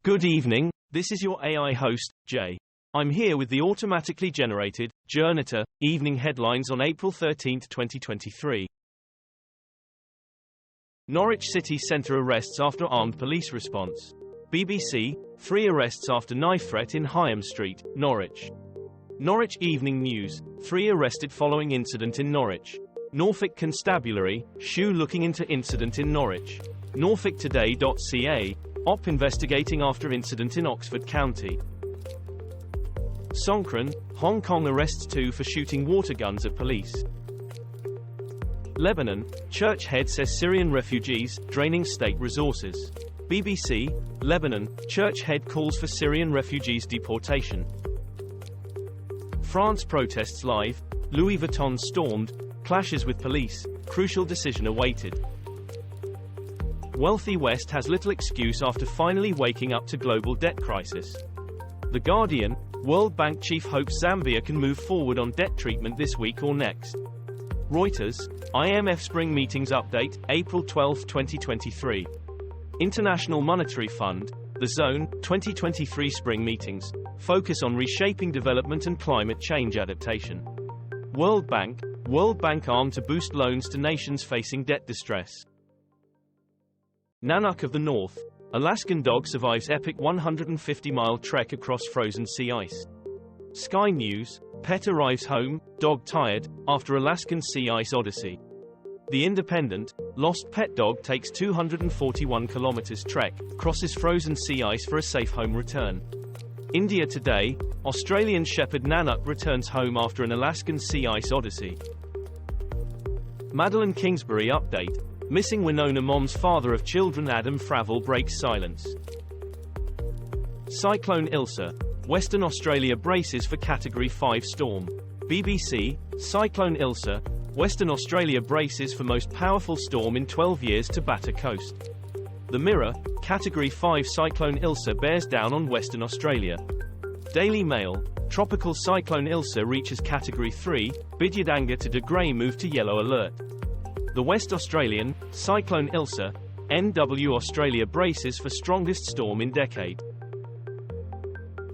Good evening, this is your AI host, Jay. I'm here with the automatically generated, Journato, evening headlines on April 13, 2023. Norwich City Centre arrests after armed police response. BBC, 3 arrests after knife threat in Hyam Street, Norwich. Norwich Evening News, 3 arrested following incident in Norwich. Norfolk Constabulary, SHU looking into incident in Norwich. Norfolk together.J, OP investigating after incident in Oxford County. Songkran, Hong Kong arrests 2 for shooting water guns at police. Lebanon, church head says Syrian refugees, draining state resources. BBC, Lebanon, church head calls for Syrian refugees deportation. France protests live, Louis Vuitton stormed, clashes with police, crucial decision awaited. Wealthy West has little excuse after finally waking up to global debt crisis. The Guardian, World Bank chief hopes Zambia can move forward on debt treatment this week or next. Reuters, IMF Spring Meetings Update, April 12, 2023. International Monetary Fund, the Zone, 2023 Spring Meetings, focus on reshaping development and climate change adaptation. World Bank armed to boost loans to nations facing debt distress. Nanook of the North, Alaskan dog survives epic 150-mile trek across frozen sea ice. Sky News, pet arrives home, dog tired, after Alaskan sea ice odyssey. The Independent, lost pet dog takes 241 kilometers trek, crosses frozen sea ice for a safe home return. India Today, Australian shepherd Nanook returns home after an Alaskan sea ice odyssey. Madeline Kingsbury update, missing Winona mom's father of children Adam Fravel breaks silence. Cyclone Ilsa, Western Australia braces for Category 5 storm. BBC, Cyclone Ilsa, Western Australia braces for most powerful storm in 12 years to batter coast. The Mirror, Category 5 Cyclone Ilsa bears down on Western Australia. Daily Mail, Tropical Cyclone Ilsa reaches Category 3, Bidyadanga to De Grey move to yellow alert. The West Australian, Cyclone Ilsa, NW Australia braces for strongest storm in decade.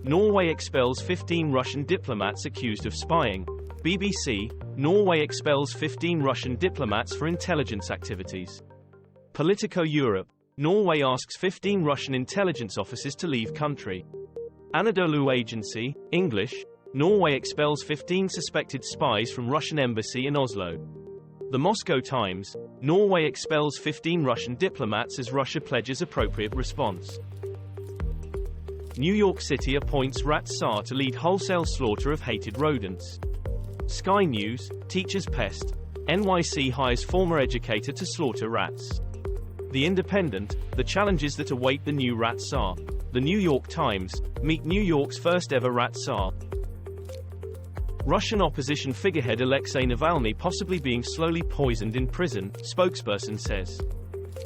Norway expels 15 Russian diplomats accused of spying. BBC, Norway expels 15 Russian diplomats for intelligence activities. Politico Europe, Norway asks 15 Russian intelligence officers to leave country. Anadolu Agency, English, Norway expels 15 suspected spies from Russian embassy in Oslo. The Moscow Times, Norway expels 15 Russian diplomats as Russia pledges appropriate response. New York City appoints czar to lead wholesale slaughter of hated rodents. Sky News, teacher's pest, NYC hires former educator to slaughter rats. The Independent, the challenges that await the new rat czar. The New York Times, meet New York's first ever rat czar. Russian opposition figurehead Alexei Navalny possibly being slowly poisoned in prison, spokesperson says.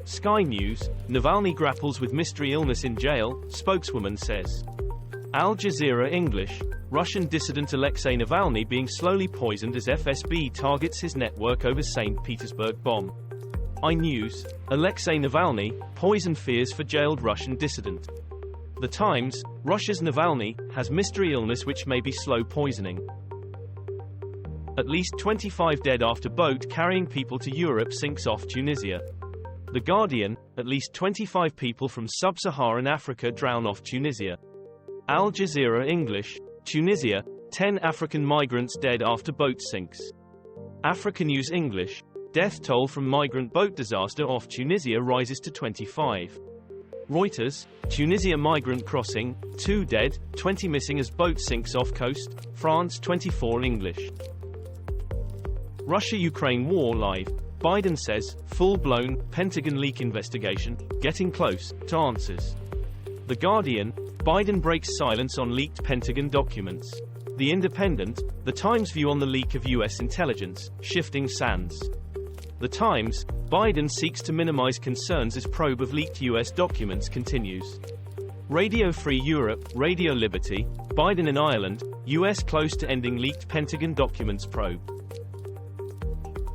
Sky News, Navalny grapples with mystery illness in jail, spokeswoman says. Al Jazeera English, Russian dissident Alexei Navalny being slowly poisoned as FSB targets his network over St. Petersburg bomb. iNews, Alexei Navalny, poison fears for jailed Russian dissident. The Times, Russia's Navalny, has mystery illness which may be slow poisoning. At least 25 dead after boat carrying people to Europe sinks off Tunisia. The Guardian, at least 25 people from sub-Saharan Africa drown off Tunisia. Al Jazeera English, Tunisia, 10 African migrants dead after boat sinks. Africa News English, death toll from migrant boat disaster off Tunisia rises to 25. Reuters, Tunisia migrant crossing, 2 dead, 20 missing as boat sinks off coast, France 24 English. Russia-Ukraine war live, Biden says, full-blown, Pentagon leak investigation, getting close, to answers. The Guardian, Biden breaks silence on leaked Pentagon documents. The Independent, the Times view on the leak of U.S. intelligence, shifting sands. The Times, Biden seeks to minimize concerns as probe of leaked U.S. documents continues. Radio Free Europe, Radio Liberty, Biden in Ireland, U.S. close to ending leaked Pentagon documents probe.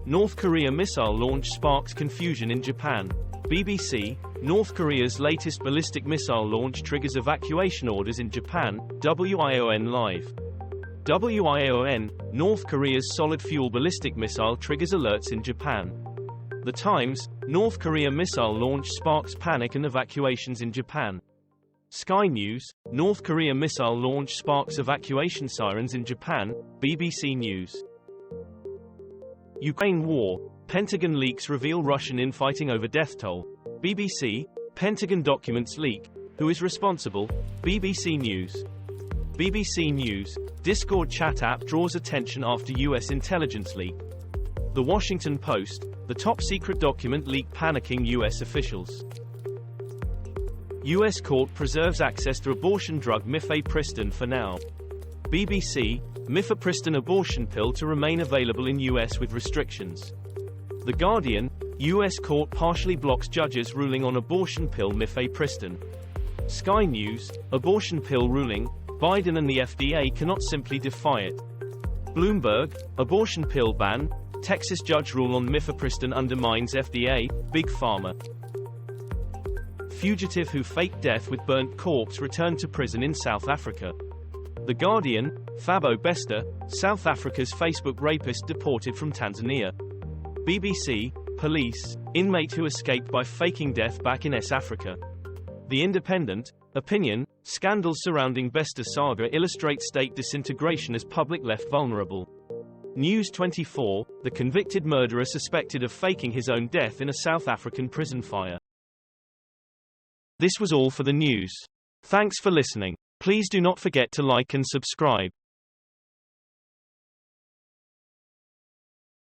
North Korea missile launch sparks confusion in Japan. BBC, North Korea's latest ballistic missile launch triggers evacuation orders in Japan, WION Live. WION, North Korea's solid-fuel ballistic missile triggers alerts in Japan. The Times, North Korea missile launch sparks panic and evacuations in Japan. Sky News, North Korea missile launch sparks evacuation sirens in Japan, BBC News. Ukraine war, Pentagon leaks reveal Russian infighting over death toll. BBC, Pentagon documents leak, who is responsible? BBC News. BBC News, Discord chat app draws attention after US intelligence leak. The Washington Post, the top-secret document leak panicking US officials. US court preserves access to abortion drug mifepristone for now. BBC, mifepristone abortion pill to remain available in US with restrictions. The Guardian, US court partially blocks judge's ruling on abortion pill mifepristone. Sky News, abortion pill ruling, Biden and the FDA cannot simply defy it. Bloomberg, abortion pill ban, Texas judge rule on mifepristone undermines FDA, Big Pharma. Fugitive who faked death with burnt corpse returned to prison in South Africa. The Guardian, Thabo Bester, South Africa's Facebook rapist deported from Tanzania. BBC, police, inmate who escaped by faking death back in S Africa. The Independent, opinion, scandals surrounding Bester saga illustrate state disintegration as public left vulnerable. News 24, the convicted murderer suspected of faking his own death in a South African prison fire. This was all for the news. Thanks for listening. Please do not forget to like and subscribe.